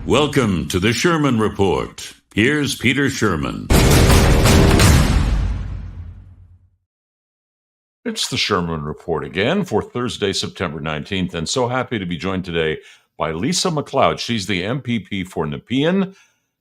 Welcome to the Shurman Report. Here's Peter Shurman. It's the Shurman Report again for Thursday, September 19th, and so happy to be joined today by Lisa McLeod. She's the MPP for Nepean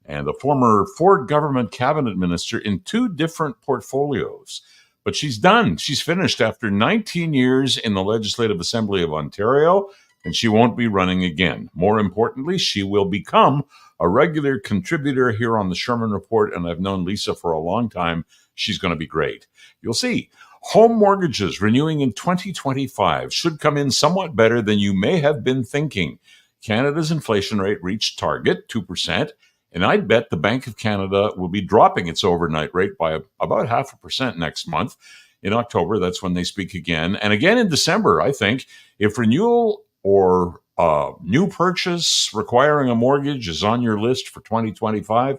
and the former Ford government cabinet minister in two different portfolios. But she's done. She's finished after 19 years in the Legislative Assembly of Ontario, and she won't be running again. More importantly, she will become a regular contributor here on the Shurman Report, and I've known Lisa for a long time. She's going to be great. You'll see. Home mortgages renewing in 2025 should come in somewhat better than you may have been thinking. Canada's inflation rate reached target, 2%, and I'd bet the Bank of Canada will be dropping its overnight rate by about 0.5% next month. In October, that's when they speak again. And again in December, I think, if renewal or new purchase requiring a mortgage is on your list for 2025,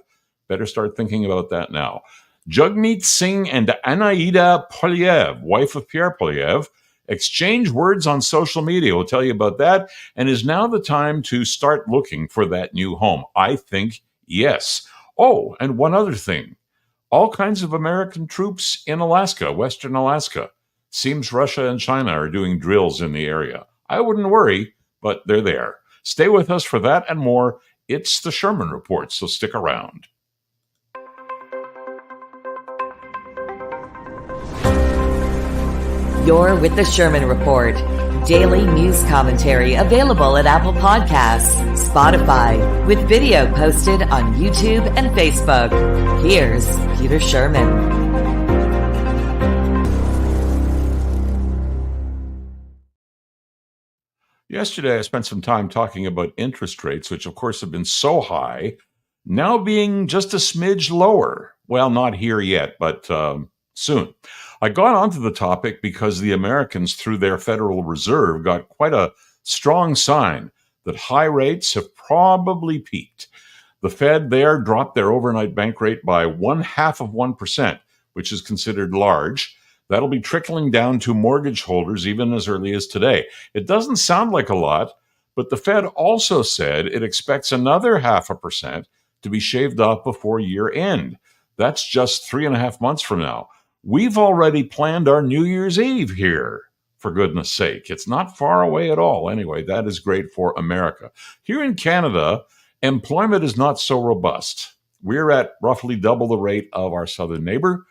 better start thinking about that now. Jagmeet Singh and Anaïda Poilievre, wife of Pierre Poilievre, exchange words on social media. We'll tell you about that. And is now the time to start looking for that new home? I think yes. Oh, and one other thing. All kinds of American troops in Alaska, Western Alaska. Seems Russia and China are doing drills in the area. I wouldn't worry, but they're there. Stay with us for that and more. It's the Shurman Report, so stick around. You're with the Shurman Report, daily news commentary available at Apple Podcasts, Spotify, with video posted on YouTube and Facebook. Here's Peter Shurman. Yesterday, I spent some time talking about interest rates, which of course have been so high, now being just a smidge lower. Well, not here yet, but soon. I got onto the topic because the Americans, through their Federal Reserve, got quite a strong sign that high rates have probably peaked. The Fed there dropped their overnight bank rate by 0.5%, which is considered large. That'll be trickling down to mortgage holders even as early as today. It doesn't sound like a lot, but the Fed also said it expects another 0.5% to be shaved off before year end. That's just 3.5 months from now. We've already planned our New Year's Eve here, for goodness sake. It's not far away at all. Anyway, that is great for America. Here in Canada, employment is not so robust. We're at roughly double the rate of our southern neighbor.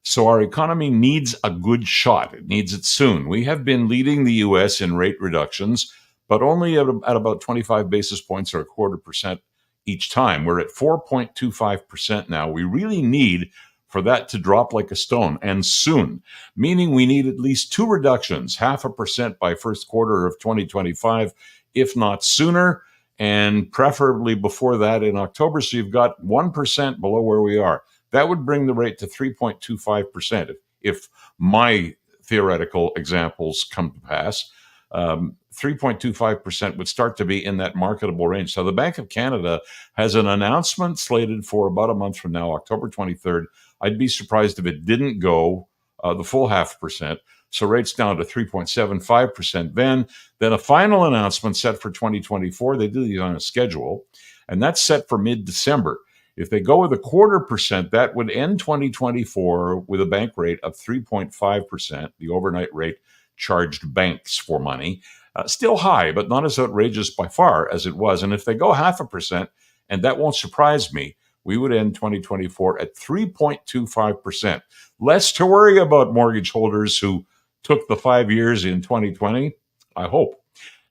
So our economy needs a good shot. It needs it soon. We have been leading the U.S. in rate reductions, but only at about 25 basis points or 0.25% each time. We're at 4.25% now. We really need for that to drop like a stone, and soon, meaning we need at least two reductions, 0.5% by first quarter of 2025, if not sooner, and preferably before that in October. So you've got 1% below where we are. That would bring the rate to 3.25% if my theoretical examples come to pass. 3.25% would start to be in that marketable range. So the Bank of Canada has an announcement slated for about a month from now, October 23rd. I'd be surprised if it didn't go the full 0.5%. So rates down to 3.75% then a final announcement set for 2024. They do these on a schedule, and that's set for mid-December. If they go with 0.25%, that would end 2024 with a bank rate of 3.5%, the overnight rate charged banks for money. Still high, but not as outrageous by far as it was. And if they go 0.5%, and that won't surprise me, we would end 2024 at 3.25%. Less to worry about mortgage holders who took the 5 years in 2020, I hope.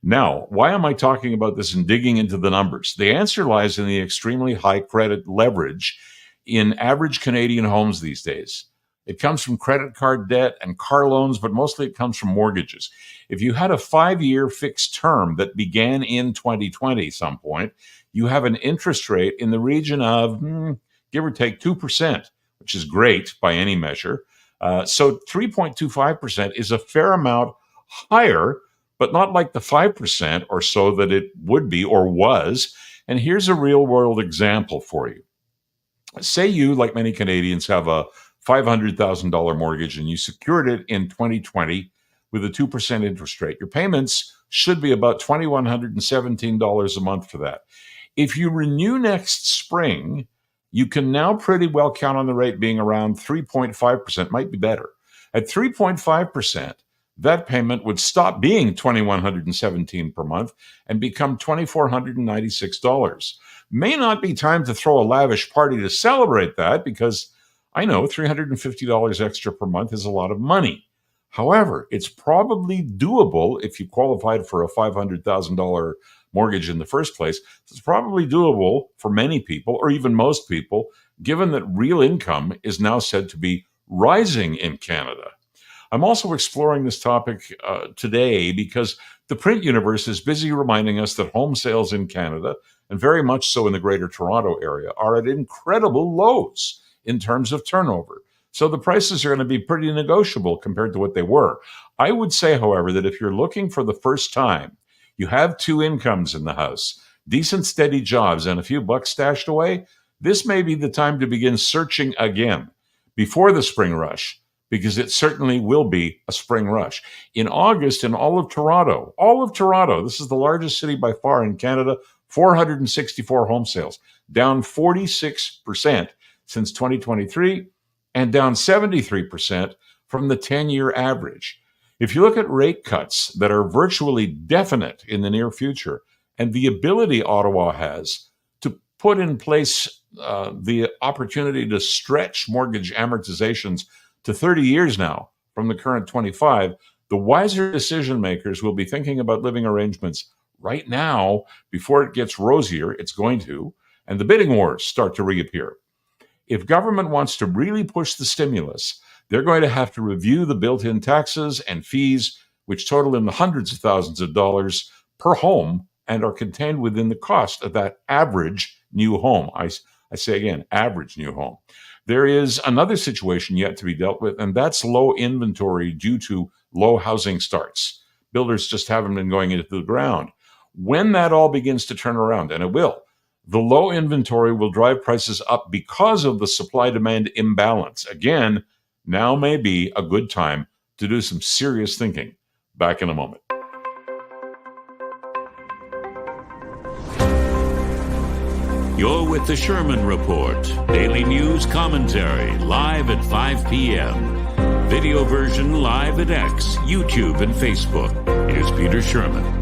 Now, why am I talking about this and digging into the numbers? The answer lies in the extremely high credit leverage in average Canadian homes these days. It comes from credit card debt and car loans, but mostly it comes from mortgages. If you had a 5-year fixed term that began in 2020 some point, you have an interest rate in the region of, give or take 2%, which is great by any measure. So 3.25% is a fair amount higher, but not like the 5% or so that it would be or was. And here's a real world example for you. Say you, like many Canadians, have a $500,000 mortgage and you secured it in 2020 with a 2% interest rate. Your payments should be about $2,117 a month for that. If you renew next spring, you can now pretty well count on the rate being around 3.5%, might be better. At 3.5%, that payment would stop being $2,117 per month and become $2,496. May not be time to throw a lavish party to celebrate that, because I know $350 extra per month is a lot of money. However, it's probably doable if you qualified for a $500,000 mortgage in the first place. It's probably doable for many people, or even most people, given that real income is now said to be rising in Canada. I'm also exploring this topic today because the print universe is busy reminding us that home sales in Canada, and very much so in the Greater Toronto area, are at incredible lows in terms of turnover. So the prices are going to be pretty negotiable compared to what they were. I would say, however, that if you're looking for the first time, you have two incomes in the house, decent steady jobs, and a few bucks stashed away, this may be the time to begin searching again before the spring rush, because it certainly will be a spring rush. In August, in all of Toronto, this is the largest city by far in Canada, 464 home sales, down 46% since 2023, and down 73% from the 10-year average. If you look at rate cuts that are virtually definite in the near future, and the ability Ottawa has to put in place the opportunity to stretch mortgage amortizations to 30 years now from the current 25, the wiser decision makers will be thinking about living arrangements right now before it gets rosier. It's going to, and the bidding wars start to reappear. If government wants to really push the stimulus, they're going to have to review the built-in taxes and fees, which total in the hundreds of thousands of dollars per home and are contained within the cost of that average new home. I say again, average new home. There is another situation yet to be dealt with, and that's low inventory due to low housing starts. Builders just haven't been going into the ground. When that all begins to turn around, and it will, the low inventory will drive prices up because of the supply-demand imbalance. Again, now may be a good time to do some serious thinking. Back in a moment. You're with the Shurman Report, daily news commentary, live at 5 p.m. Video version live at X, YouTube, and Facebook. Here's Peter Shurman.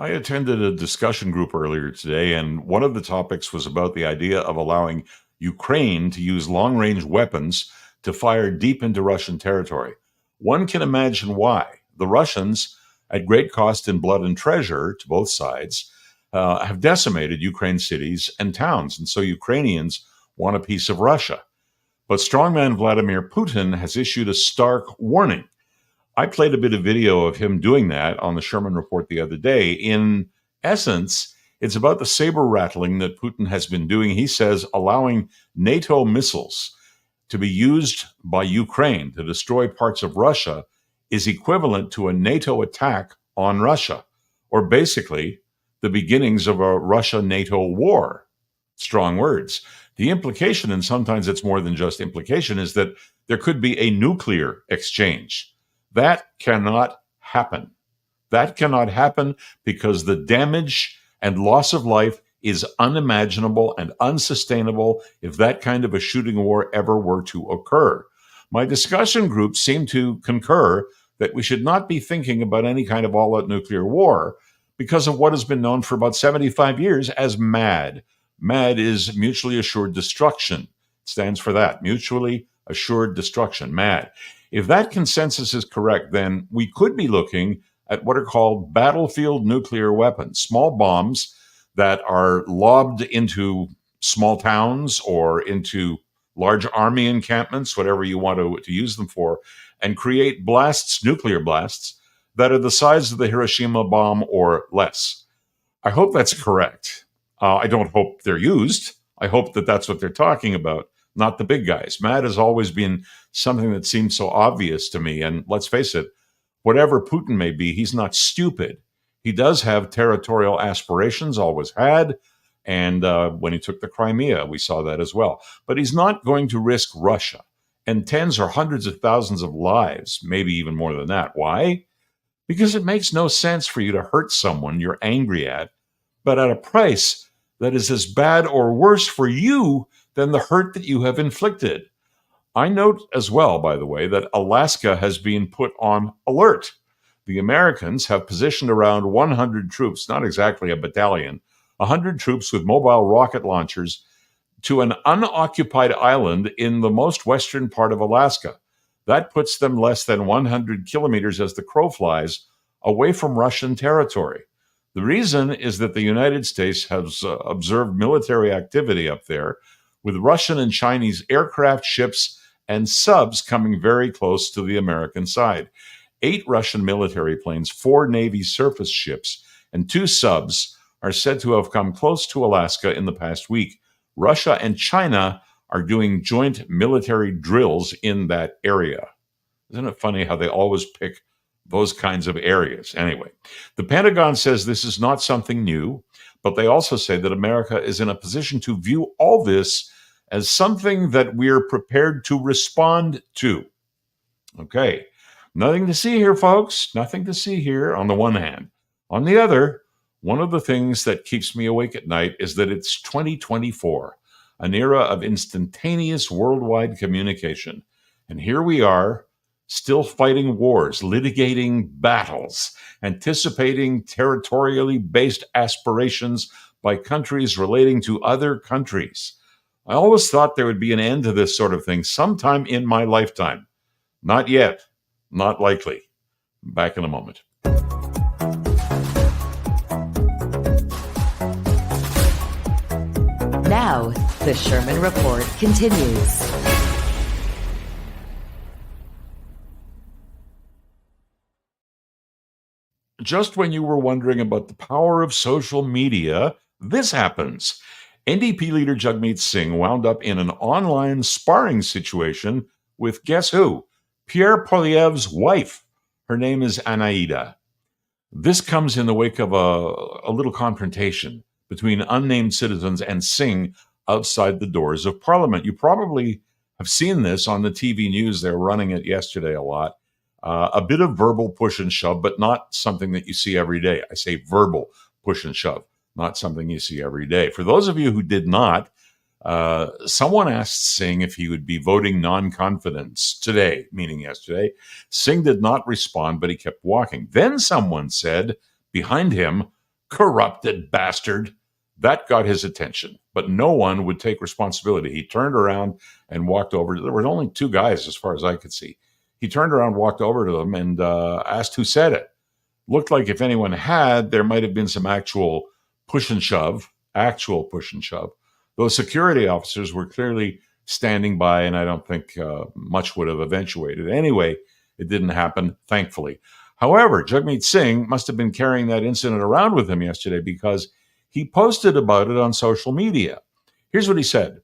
I attended a discussion group earlier today, and one of the topics was about the idea of allowing Ukraine to use long-range weapons to fire deep into Russian territory. One can imagine why. The Russians, at great cost in blood and treasure to both sides, have decimated Ukraine cities and towns, and so Ukrainians want a piece of Russia. But strongman Vladimir Putin has issued a stark warning. I played a bit of video of him doing that on the Shurman Report the other day. In essence, it's about the saber rattling that Putin has been doing. He says allowing NATO missiles to be used by Ukraine to destroy parts of Russia is equivalent to a NATO attack on Russia, or basically the beginnings of a Russia-NATO war. Strong words. The implication, and sometimes it's more than just implication, is that there could be a nuclear exchange. That cannot happen. That cannot happen because the damage and loss of life is unimaginable and unsustainable if that kind of a shooting war ever were to occur. My discussion group seemed to concur that we should not be thinking about any kind of all-out nuclear war because of what has been known for about 75 years as MAD. MAD is mutually assured destruction. It stands for that, mutually assured destruction, MAD. If that consensus is correct, then we could be looking at what are called battlefield nuclear weapons, small bombs that are lobbed into small towns or into large army encampments, whatever you want to use them for, and create blasts, nuclear blasts, that are the size of the Hiroshima bomb or less. I hope that's correct. I don't hope they're used. I hope that that's what they're talking about, not the big guys. MAD has always been something that seems so obvious to me. And let's face it, whatever Putin may be, he's not stupid. He does have territorial aspirations, always had. And when he took the Crimea, we saw that as well. But he's not going to risk Russia. and tens or hundreds of thousands of lives, maybe even more than that. Why? Because it makes no sense for you to hurt someone you're angry at, but at a price that is as bad or worse for you than the hurt that you have inflicted. I note as well, by the way, that Alaska has been put on alert. The Americans have positioned around 100 troops, not exactly a battalion, 100 troops with mobile rocket launchers to an unoccupied island in the most western part of Alaska. That puts them less than 100 kilometers as the crow flies away from Russian territory. The reason is that the United States has observed military activity up there with Russian and Chinese aircraft, ships, and subs coming very close to the American side. 8 Russian military planes, 4 Navy surface ships, and 2 subs are said to have come close to Alaska in the past week. Russia and China are doing joint military drills in that area. Isn't it funny how they always pick those kinds of areas? Anyway, the Pentagon says this is not something new, but they also say that America is in a position to view all this as something that we're prepared to respond to. Okay, nothing to see here, folks. Nothing to see here on the one hand. On the other, one of the things that keeps me awake at night is that it's 2024, an era of instantaneous worldwide communication. And here we are, still fighting wars, litigating battles, anticipating territorially based aspirations by countries relating to other countries. I always thought there would be an end to this sort of thing sometime in my lifetime. Not yet. Not likely. Back in a moment. Now, the Shurman Report continues. Just when you were wondering about the power of social media, this happens. NDP leader Jagmeet Singh wound up in an online sparring situation with, guess who? Pierre Poilievre's wife. Her name is Anaïda. This comes in the wake of a little confrontation between unnamed citizens and Singh outside the doors of Parliament. You probably have seen this on the TV news. They're running it yesterday a lot. A bit of verbal push and shove, but not something that you see every day. I say verbal push and shove, not something you see every day. For those of you who did not, someone asked Singh if he would be voting non-confidence today, meaning yesterday. Singh did not respond, but he kept walking. Then someone said behind him, "Corrupted bastard." That got his attention, but no one would take responsibility. He turned around and walked over. There were only 2 guys as far as I could see. He turned around, walked over to them, and asked who said it. Looked like if anyone had, there might have been some actual push and shove. Those security officers were clearly standing by, and I don't think much would have eventuated. Anyway, it didn't happen, thankfully. However, Jagmeet Singh must have been carrying that incident around with him yesterday because he posted about it on social media. Here's what he said.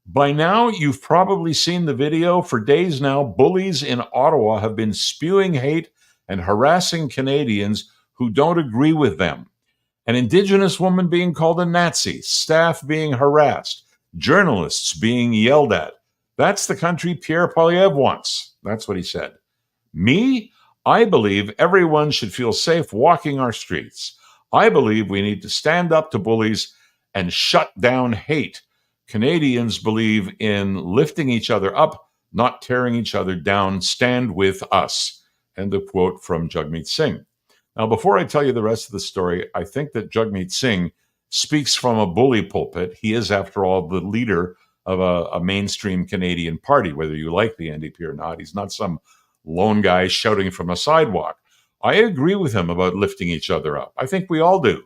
"By now, you've probably seen the video. For days now, bullies in Ottawa have been spewing hate and harassing Canadians who don't agree with them. An Indigenous woman being called a Nazi, staff being harassed, journalists being yelled at. That's the country Pierre Poilievre wants." That's what he said. "Me? I believe everyone should feel safe walking our streets. I believe we need to stand up to bullies and shut down hate. Canadians believe in lifting each other up, not tearing each other down. Stand with us." End of quote from Jagmeet Singh. Now, before I tell you the rest of the story, I think that Jagmeet Singh speaks from a bully pulpit. He is, after all, the leader of a mainstream Canadian party, whether you like the NDP or not. He's not some lone guy shouting from a sidewalk. I agree with him about lifting each other up. I think we all do.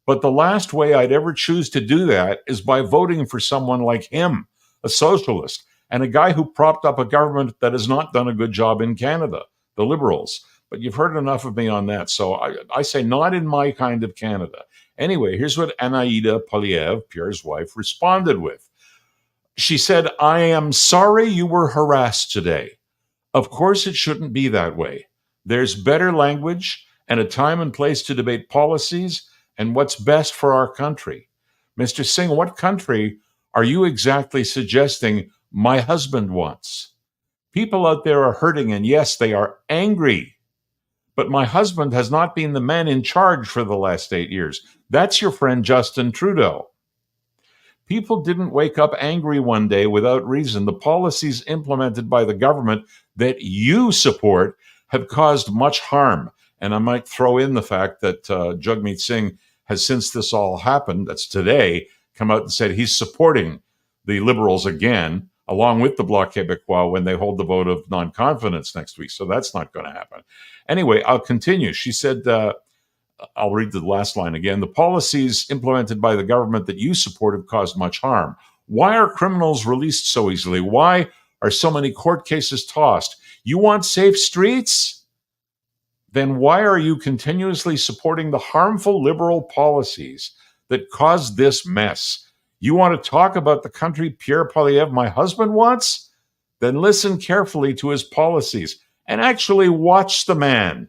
But the last way I'd ever choose to do that is by voting for someone like him, a socialist, and a guy who propped up a government that has not done a good job in Canada, the Liberals. But you've heard enough of me on that, so I say not in my kind of Canada. Anyway, here's what Anaïda Poilievre, Pierre's wife, responded with. She said, "I am sorry you were harassed today. Of course it shouldn't be that way. There's better language and a time and place to debate policies and what's best for our country. Mr. Singh, what country are you exactly suggesting my husband wants?" People out there are hurting, and yes, they are angry. But my husband has not been the man in charge for the last 8 years. That's your friend Justin Trudeau. People didn't wake up angry one day without reason. The policies implemented by the government that you support have caused much harm. And I might throw in the fact that Jagmeet Singh has, since this all happened, that's today, come out and said he's supporting the Liberals again, along with the Bloc Québécois, when they hold the vote of non-confidence next week. So that's not going to happen. Anyway, I'll continue. She said, I'll read the last line again. The policies implemented by the government that you support have caused much harm. Why are criminals released so easily? Why are so many court cases tossed? You want safe streets? Then why are you continuously supporting the harmful liberal policies that caused this mess? You want to talk about the country Pierre Poilievre, my husband, wants? Then listen carefully to his policies and actually watch the man.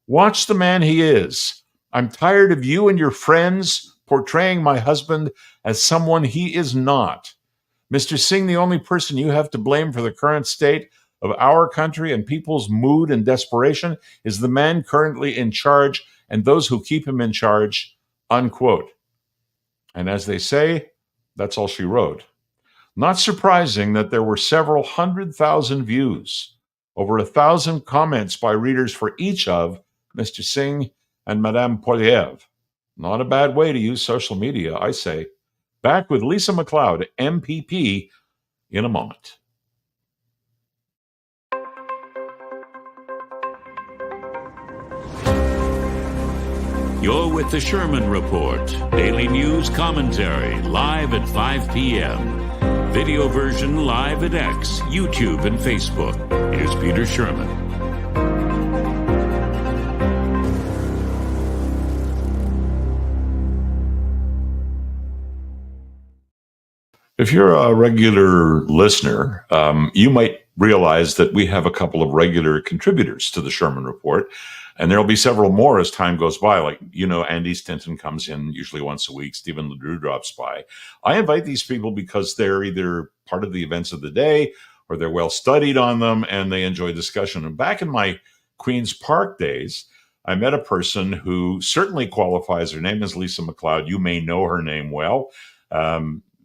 Watch the man he is. I'm tired of you and your friends portraying my husband as someone he is not. Mr. Singh, the only person you have to blame for the current state of our country and people's mood and desperation is the man currently in charge and those who keep him in charge, unquote. And as they say, that's all she wrote. Not surprising that there were several 100,000 views, over 1,000 comments by readers for each of Mr. Singh and Madame Poilievre. Not a bad way to use social media, I say. Back with Lisa McLeod, MPP, in a moment. You're with the Shurman Report, daily news commentary, live at 5 p.m. Video version live at X, YouTube, and Facebook. Here's Peter Shurman. If you're a regular listener, you might realize that we have a couple of regular contributors to the Shurman Report, and there'll be several more as time goes by. Like, Andy Stinton comes in usually once a week. Stephen LeDrew drops by. I invite these people because they're either part of the events of the day or they're well studied on them and they enjoy discussion. And back in my Queen's Park days, I met a person who certainly qualifies. Her name is Lisa McLeod. You may know her name well.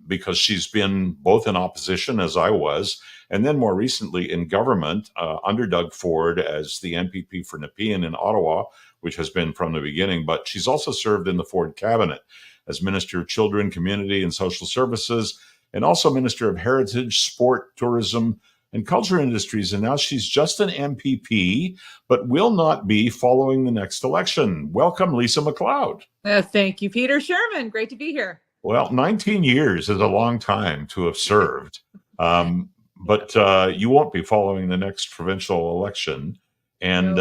Because she's been both in opposition, as I was, and then more recently in government under Doug Ford as the MPP for Nepean in Ottawa, which has been from the beginning. But she's also served in the Ford cabinet as Minister of Children, Community and Social Services, and also Minister of Heritage, Sport, Tourism, and Culture Industries. And now she's just an MPP, but will not be following the next election. Welcome, Lisa McLeod. Thank you, Peter Shurman. Great to be here. Well, 19 years is a long time to have served, but you won't be following the next provincial election. And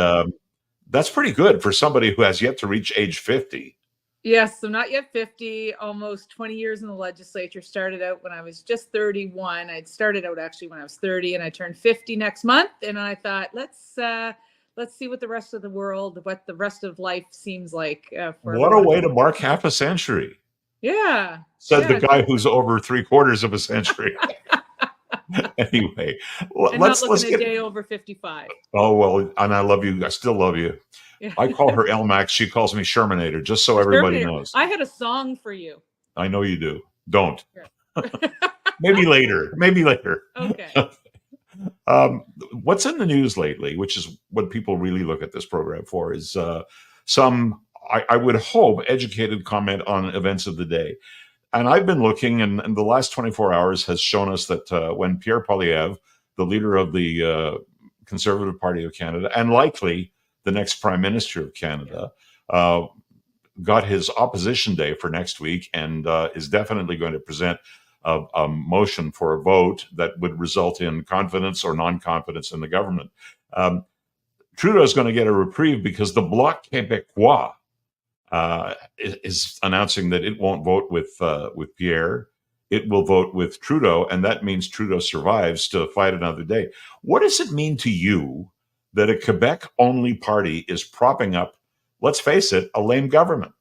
that's pretty good for somebody who has yet to reach age 50. Yes, so not yet 50, almost 20 years in the legislature. Started out when I was just 31. I'd started out actually when I was 30, and I turned 50 next month. And I thought, let's see what the rest of life seems like. What a way to mark half a century. Yeah. Said the guy who's over 3/4 of a century. Anyway, let's get a day over 55. Oh, well, and I love you. I still love you. Yeah. I call her LMAX. She calls me Shermanator, just so everybody knows. I had a song for you. I know you do. Don't. Maybe later. Okay. What's in the news lately, which is what people really look at this program for, is some, I would hope, educated comment on events of the day. And I've been looking, and the last 24 hours has shown us that when Pierre Poilievre, the leader of the Conservative Party of Canada, and likely the next Prime Minister of Canada, got his opposition day for next week and is definitely going to present a motion for a vote that would result in confidence or non-confidence in the government. Trudeau is going to get a reprieve because the Bloc Québécois is announcing that it won't vote with Pierre. It will vote with Trudeau, and that means Trudeau survives to fight another day. What does it mean to you that a Quebec-only party is propping up, let's face it, a lame government?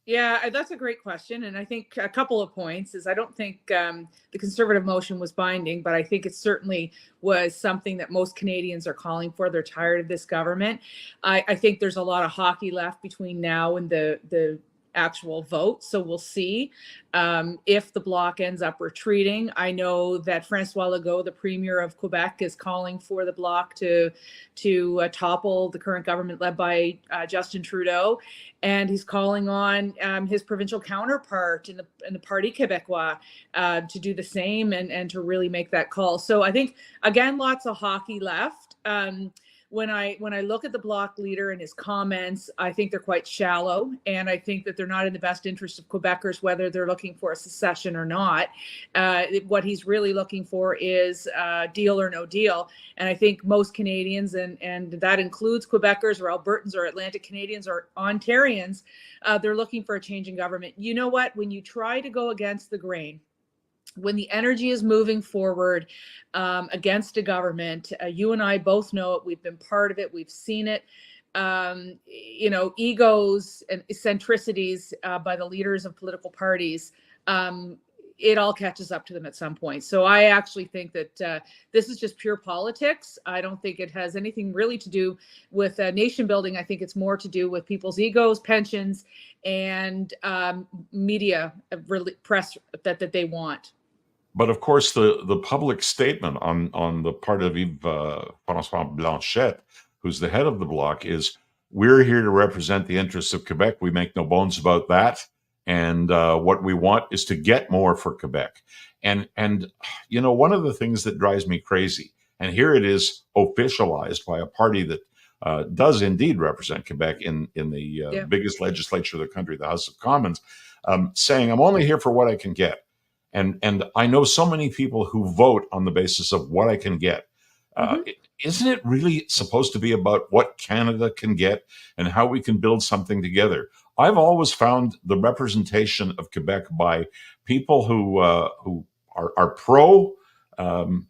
Yeah, that's a great question. And I think a couple of points is I don't think the Conservative motion was binding, but I think it certainly was something that most Canadians are calling for. They're tired of this government. I think there's a lot of hockey left between now and the actual vote. So we'll see if the Bloc ends up retreating. I know that Francois Legault, the Premier of Quebec, is calling for the Bloc to topple the current government led by Justin Trudeau, and he's calling on his provincial counterpart in the Parti Québécois to do the same and to really make that call. So I think, again, lots of hockey left. When I look at the Bloc leader and his comments, I think they're quite shallow, and I think that they're not in the best interest of Quebecers, whether they're looking for a secession or not. What he's really looking for is deal or no deal, and I think most Canadians, and that includes Quebecers or Albertans or Atlantic Canadians or Ontarians, they're looking for a change in government. You know what? When you try to go against the grain, when the energy is moving forward against a government, you and I both know it. We've been part of it. We've seen it. Egos and eccentricities by the leaders of political parties, it all catches up to them at some point. So I actually think that this is just pure politics. I don't think it has anything really to do with nation building. I think it's more to do with people's egos, pensions, and media press that they want. But of course, the public statement on the part of Yves François Blanchet, who's the head of the Bloc, is we're here to represent the interests of Quebec. We make no bones about that. And what we want is to get more for Quebec. And one of the things that drives me crazy, and here it is officialized by a party that does indeed represent Quebec in the biggest legislature of the country, the House of Commons, saying, I'm only here for what I can get. And I know so many people who vote on the basis of what I can get. Isn't it really supposed to be about what Canada can get and how we can build something together? I've always found the representation of Quebec by people who are pro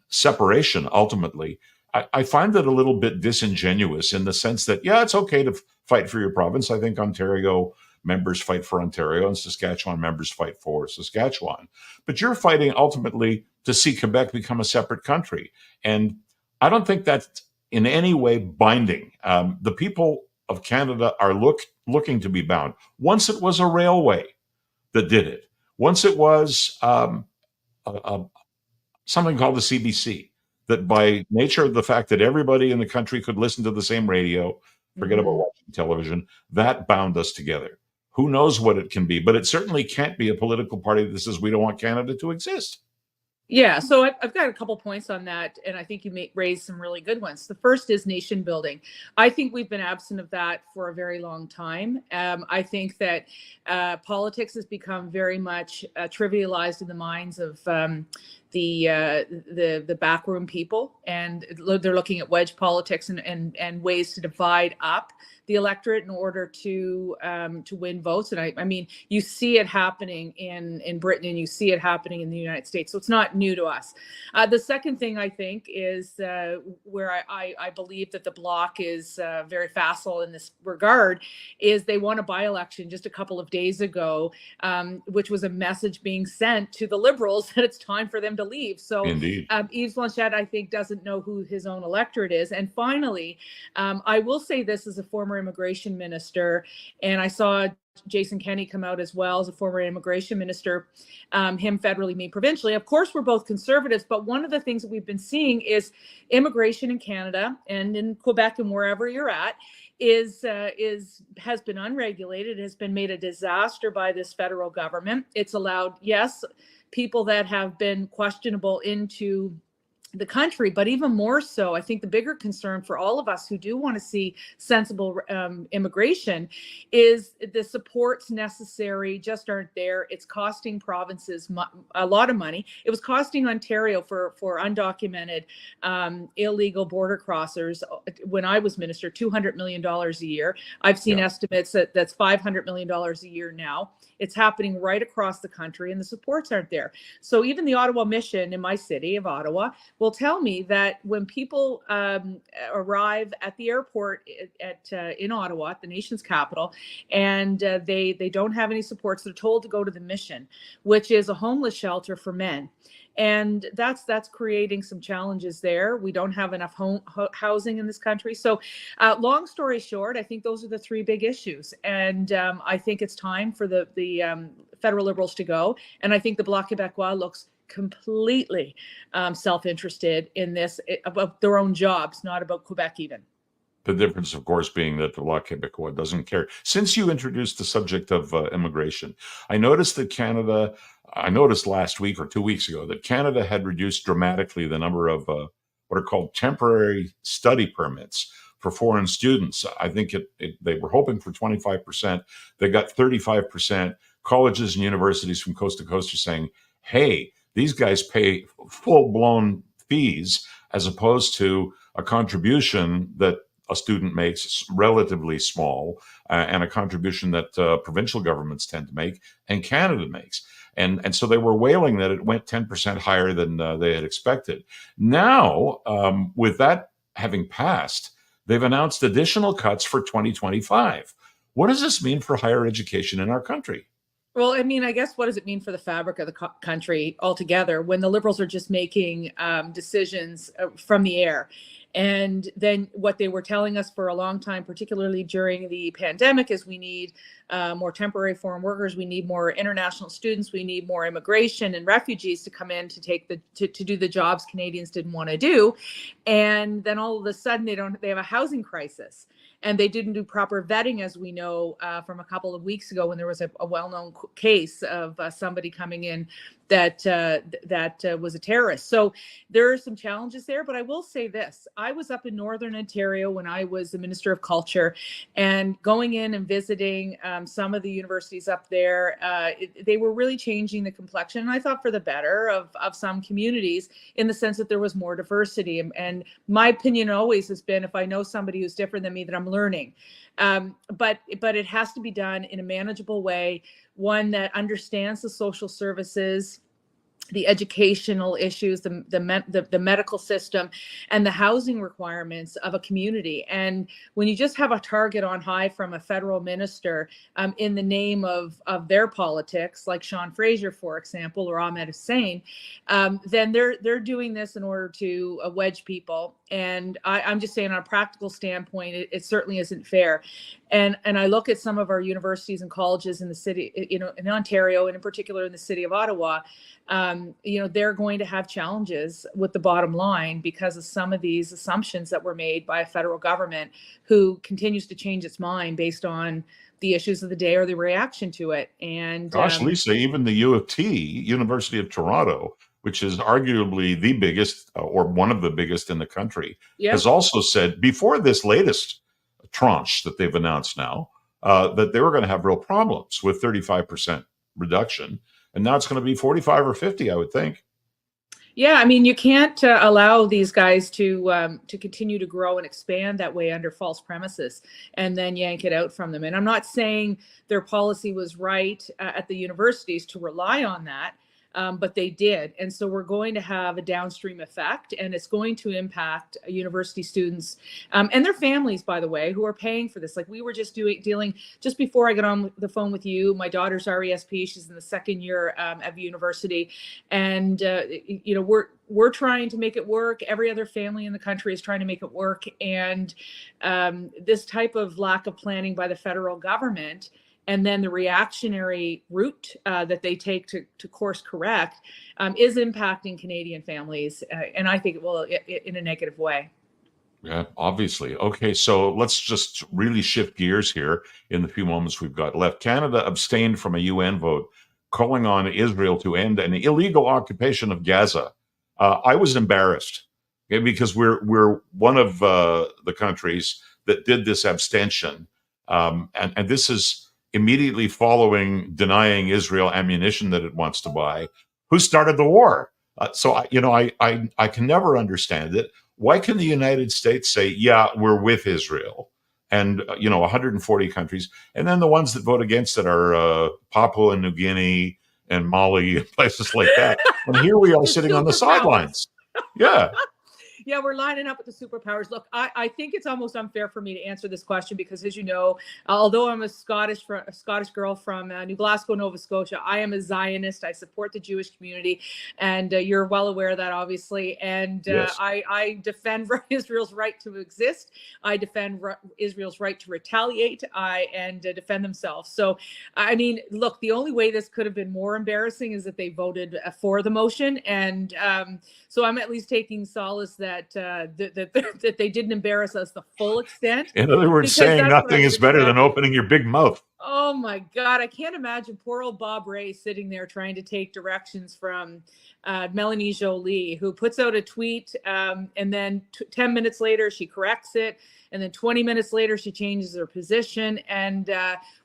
separation. Ultimately, I find that a little bit disingenuous in the sense that it's okay to fight for your province. I think Ontario members fight for Ontario and Saskatchewan members fight for Saskatchewan. But you're fighting ultimately to see Quebec become a separate country. And I don't think that's in any way binding. The people of Canada are looking to be bound. Once it was a railway that did it. Once it was something called the CBC, that by nature of the fact that everybody in the country could listen to the same radio, forget about watching television, that bound us together. Who knows what it can be, but it certainly can't be a political party that says we don't want Canada to exist. Yeah, so I've got a couple points on that, and I think you may raise some really good ones. The first is nation building. I think we've been absent of that for a very long time. I think that politics has become very much trivialized in the minds of the backroom people, and they're looking at wedge politics and ways to divide up the electorate in order to win votes. And I mean, you see it happening in Britain, and you see it happening in the United States. So it's not new to us. The second thing I think is where I believe that the Bloc is very facile in this regard is they won a by-election just a couple of days ago, which was a message being sent to the Liberals that it's time for them to leave. So Yves Blanchet, I think, doesn't know who his own electorate is. And finally, I will say this as a former immigration minister, and I saw Jason Kenney come out as well as a former immigration minister, him federally, me provincially. Of course, we're both conservatives, but one of the things that we've been seeing is immigration in Canada and in Quebec and wherever you're at has been unregulated. It has been made a disaster by this federal government. It's allowed, yes, people that have been questionable into the country, but even more so, I think the bigger concern for all of us who do want to see sensible immigration is the supports necessary just aren't there. It's costing provinces a lot of money. It was costing Ontario for undocumented illegal border crossers when I was minister $200 million a year. I've seen estimates that's $500 million a year now. It's happening right across the country, and the supports aren't there. So even the Ottawa Mission in my city of Ottawa will tell me that when people arrive at the airport in Ottawa, the nation's capital, and they don't have any supports, they're told to go to the Mission, which is a homeless shelter for men. And that's creating some challenges there. We don't have enough housing in this country. So long story short, I think those are the three big issues. And I think it's time for the federal Liberals to go. And I think the Bloc Québécois looks completely self-interested in this, about their own jobs, not about Quebec even. The difference, of course, being that the Bloc Québécois doesn't care. Since you introduced the subject of immigration, I noticed last week or 2 weeks ago that Canada had reduced dramatically the number of what are called temporary study permits for foreign students. I think they were hoping for 25%. They got 35%. Colleges and universities from coast to coast are saying, hey, these guys pay full-blown fees as opposed to a contribution that a student makes relatively small, and a contribution that provincial governments tend to make and Canada makes. And so they were wailing that it went 10% higher than they had expected. Now, with that having passed, they've announced additional cuts for 2025. What does this mean for higher education in our country? Well, I mean, I guess what does it mean for the fabric of the country altogether when the Liberals are just making decisions from the air? And then what they were telling us for a long time, particularly during the pandemic, is we need more temporary foreign workers, we need more international students, we need more immigration and refugees to come in to do the jobs Canadians didn't want to do. And then all of a sudden they have a housing crisis. And they didn't do proper vetting, as we know from a couple of weeks ago when there was a well-known case of somebody coming in that was a terrorist. So there are some challenges there. But I will say this. I was up in Northern Ontario when I was the Minister of Culture, and going in and visiting some of the universities up there, they were really changing the complexion, and I thought for the better, of some communities, in the sense that there was more diversity. And my opinion always has been, if I know somebody who's different than me, that I'm learning. But it has to be done in a manageable way, one that understands the social services, the educational issues, the medical system, and the housing requirements of a community. And when you just have a target on high from a federal minister in the name of their politics, like Sean Fraser, for example, or Ahmed Hussein, then they're doing this in order to wedge people. And I'm just saying, on a practical standpoint, it certainly isn't fair. And I look at some of our universities and colleges in the city, in Ontario, and in particular in the city of Ottawa. They're going to have challenges with the bottom line because of some of these assumptions that were made by a federal government who continues to change its mind based on the issues of the day or the reaction to it. And gosh, Lisa, even the U of T, University of Toronto, which is arguably the biggest or one of the biggest in the country, has also said before this latest tranche that they've announced now that they were going to have real problems with 35% reduction. And now it's going to be 45 or 50, I would think. Yeah, I mean, you can't allow these guys to continue to grow and expand that way under false premises and then yank it out from them. And I'm not saying their policy was right at the universities to rely on that. But they did. And so we're going to have a downstream effect, and it's going to impact university students and their families, by the way, who are paying for this. Like we were just dealing just before I got on the phone with you. My daughter's RESP. She's in the second year of university. And, we're trying to make it work. Every other family in the country is trying to make it work. And this type of lack of planning by the federal government, and then the reactionary route that they take to course correct is impacting Canadian families. And I think it will in a negative way. Yeah, obviously. Okay, so let's just really shift gears here in the few moments we've got left. Canada abstained from a UN vote calling on Israel to end an illegal occupation of Gaza. I was embarrassed because we're one of the countries that did this abstention. And this is immediately following denying Israel ammunition that it wants to buy. Who started the war? So I can never understand it. Why can the United States say, yeah, we're with Israel, and 140 countries, and then the ones that vote against it are Papua New Guinea and Mali and places like that. And here we are sitting on the sidelines. Yeah. Yeah, we're lining up with the superpowers. Look, I think it's almost unfair for me to answer this question because, as you know, although I'm a Scottish girl from New Glasgow, Nova Scotia, I am a Zionist. I support the Jewish community, and you're well aware of that, obviously. And Yes. I defend Israel's right to exist. I defend Israel's right to retaliate and defend themselves. So, I mean, look, the only way this could have been more embarrassing is that they voted for the motion, and so I'm at least taking solace that that they didn't embarrass us the full extent. In other words, saying nothing is better than opening your big mouth. Oh my God, I can't imagine poor old Bob Ray sitting there trying to take directions from Melanie Joly, who puts out a tweet and then 10 minutes later she corrects it. And then 20 minutes later, she changes her position. And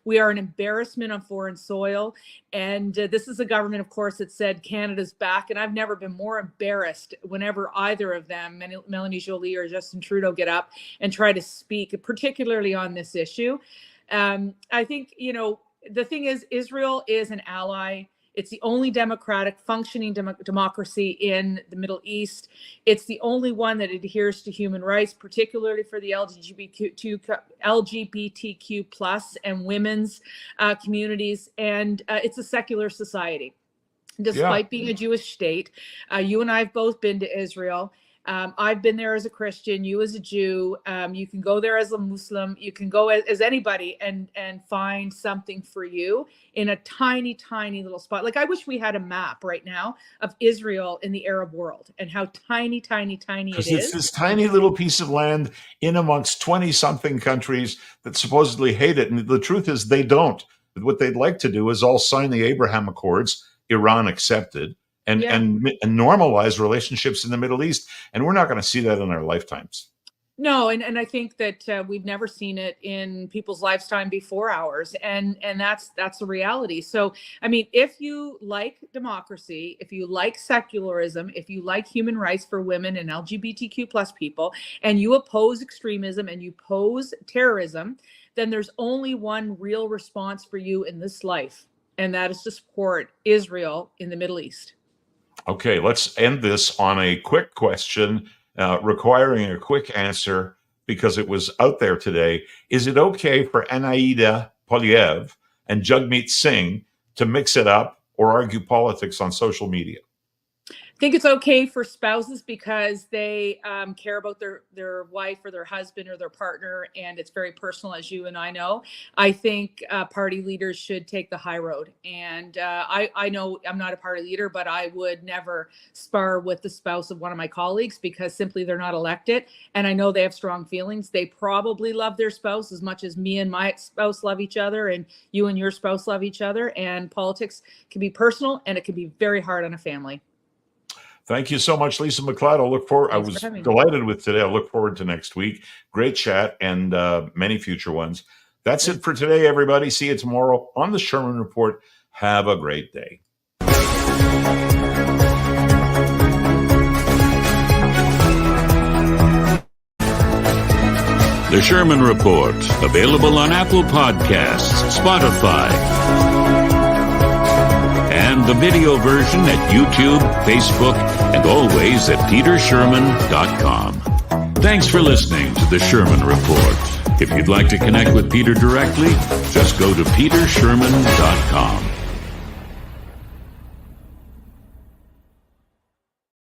we are an embarrassment on foreign soil. And this is a government, of course, that said Canada's back. And I've never been more embarrassed whenever either of them, Melanie Joly or Justin Trudeau, get up and try to speak, particularly on this issue. I think, you know, the thing is, Israel is an ally. It's the only democratic functioning democracy in the Middle East. It's the only one that adheres to human rights, particularly for the LGBTQ plus and women's communities. And it's a secular society. Despite being a Jewish state, you and I have both been to Israel. I've been there as a Christian, you as a Jew. You can go there as a Muslim. You can go as anybody and find something for you in a tiny, tiny little spot. Like, I wish we had a map right now of Israel in the Arab world and how tiny, tiny, tiny it is. It's this tiny little piece of land in amongst 20-something countries that supposedly hate it. And the truth is they don't. What they'd like to do is all sign the Abraham Accords, Iran accepted, and normalize relationships in the Middle East. And we're not going to see that in our lifetimes. No, and I think that we've never seen it in people's lifetime before ours, and that's the reality. So, I mean, if you like democracy, if you like secularism, if you like human rights for women and LGBTQ plus people, and you oppose extremism and you oppose terrorism, then there's only one real response for you in this life, and that is to support Israel in the Middle East. Okay, let's end this on a quick question requiring a quick answer because it was out there today. Is it okay for Anaïda Poilievre and Jagmeet Singh to mix it up or argue politics on social media? I think it's okay for spouses because they care about their wife or their husband or their partner, and it's very personal, as you and I know. I think party leaders should take the high road. And I know I'm not a party leader, but I would never spar with the spouse of one of my colleagues because simply they're not elected. And I know they have strong feelings. They probably love their spouse as much as me and my spouse love each other, and you and your spouse love each other. And politics can be personal, and it can be very hard on a family. Thank you so much, Lisa McLeod. I was delighted with today. I look forward to next week. Great chat and many future ones. That's it for today, everybody. See you tomorrow on the Shurman Report. Have a great day. The Shurman Report, available on Apple Podcasts, Spotify, and the video version at YouTube, Facebook, and always at petershurman.com. Thanks for listening to the Shurman Report. If you'd like to connect with Peter directly, just go to petershurman.com.